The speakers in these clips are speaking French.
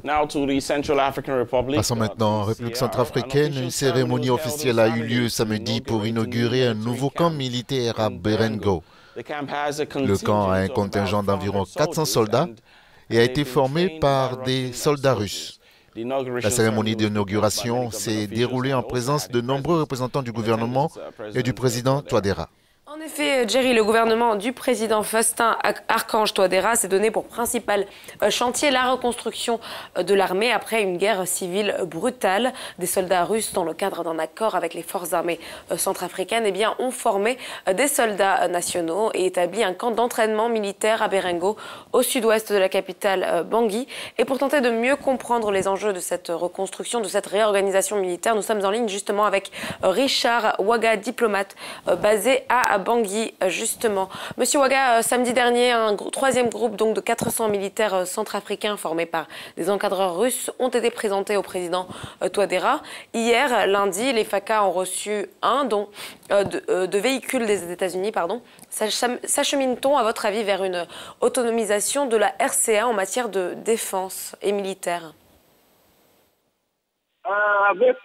Passons maintenant en République centrafricaine. Une cérémonie officielle a eu lieu samedi pour inaugurer un nouveau camp militaire à Berengo. Le camp a un contingent d'environ 400 soldats et a été formé par des soldats russes. La cérémonie d'inauguration s'est déroulée en présence de nombreux représentants du gouvernement et du président Touadéra. En effet, Jerry, le gouvernement du président Faustin Archange Touadéra s'est donné pour principal chantier la reconstruction de l'armée après une guerre civile brutale. Des soldats russes, dans le cadre d'un accord avec les forces armées centrafricaines, ont formé des soldats nationaux et établi un camp d'entraînement militaire à Berengo, au sud-ouest de la capitale Bangui. Et pour tenter de mieux comprendre les enjeux de cette reconstruction, de cette réorganisation militaire, nous sommes en ligne justement avec Richard Ouaga, diplomate basé à Bangui, justement. Monsieur Ouaga, samedi dernier, un troisième groupe donc, de 400 militaires centrafricains formés par des encadreurs russes ont été présentés au président Touadéra. Hier, lundi, les FACA ont reçu de véhicules des États-Unis. S'achemine-t-on, à votre avis, vers une autonomisation de la RCA en matière de défense et militaire? Avec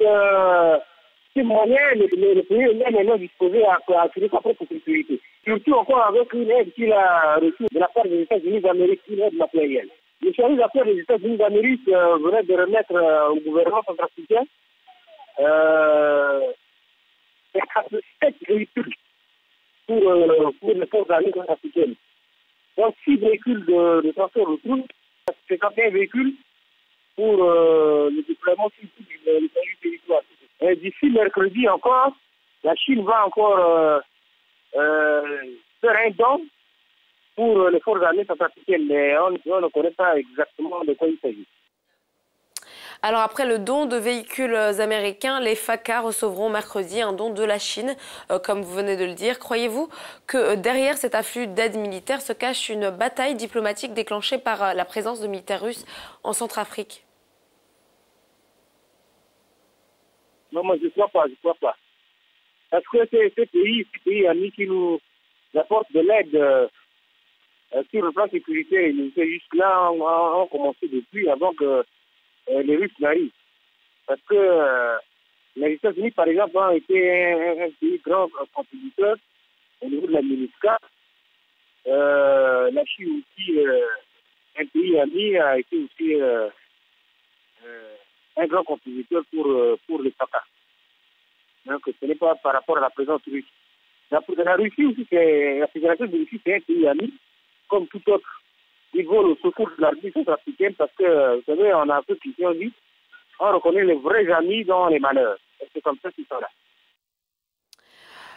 ces moyens, le pays est maintenant disposé à assurer sa propre sécurité. Surtout encore avec une aide qu'il a reçue de la part des États-Unis d'Amérique, une aide matérielle. Le service d'affaires des États-Unis d'Amérique venait de remettre au gouvernement centrafricain 7 véhicules pour les forces armées centrafricaines. Donc 6 véhicules de transport de troupes, 51 véhicules pour le déploiement sur tout le territoire. D'ici mercredi encore, la Chine va encore faire un don pour les forces armées centrafricaines, mais on ne connaît pas exactement de quoi il s'agit. Alors après le don de véhicules américains, les FACA recevront mercredi un don de la Chine, comme vous venez de le dire. Croyez-vous que derrière cet afflux d'aide militaire se cache une bataille diplomatique déclenchée par la présence de militaires russes en Centrafrique? Non, moi je ne crois pas. Parce que ces pays amis qui nous apportent de l'aide sur le plan sécuritaire, jusque-là ont commencé depuis avant que les Russes n'arrivent. Parce que les États-Unis, par exemple, ont été un pays grand contributeur au niveau de la MINUSCA. La Chine aussi, un pays ami, a été aussi un grand contributeur pour les FACA. Donc ce n'est pas par rapport à la présence russe. La Russie aussi, la Fédération de Russie, c'est un pays ami, comme tout autre. Ils vont au secours de l'armée centrafricaine parce que, vous savez, en Afrique, on reconnaît les vrais amis dans les malheurs. C'est comme ça qu'ils sont là.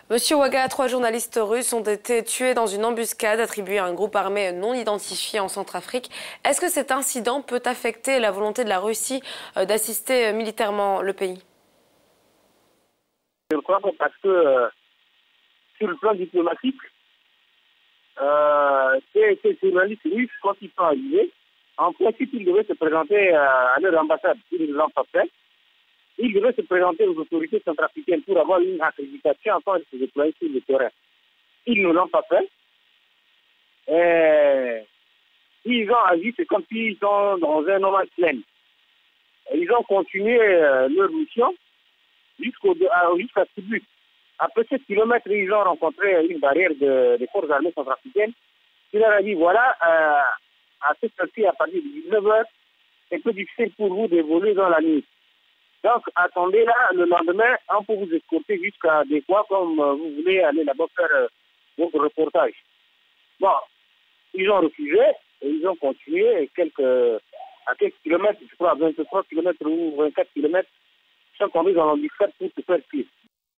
Monsieur Ouaga, 3 journalistes russes ont été tués dans une embuscade attribuée à un groupe armé non identifié en Centrafrique. Est-ce que cet incident peut affecter la volonté de la Russie d'assister militairement le pays? Je crois que parce que sur le plan diplomatique, ces journalistes russes, quand ils sont arrivés, en principe, ils devaient se présenter à leur ambassade. Ils ne l'ont pas fait. Ils devaient se présenter aux autorités centrafricaines pour avoir une accréditation afin de se déployer sur le terrain. Ils ne l'ont pas fait. Ils ont agi, c'est comme s'ils sont dans un no man's land. Ils ont continué leur mission jusqu'à Tibut. Après 7 kilomètres, ils ont rencontré une barrière des forces armées centrafricaines. Ils leur ont dit, voilà, à cette heure-ci, à partir de 19h, c'est un peu difficile pour vous d'évoluer dans la nuit. Donc, attendez là, le lendemain, on peut vous escorter jusqu'à des fois, comme vous voulez aller là-bas faire votre reportage. Bon, ils ont refusé, et ils ont continué, à quelques kilomètres, je crois, 23 kilomètres ou 24 kilomètres, ils sont tombés dans l'embuscade pour se faire tuer.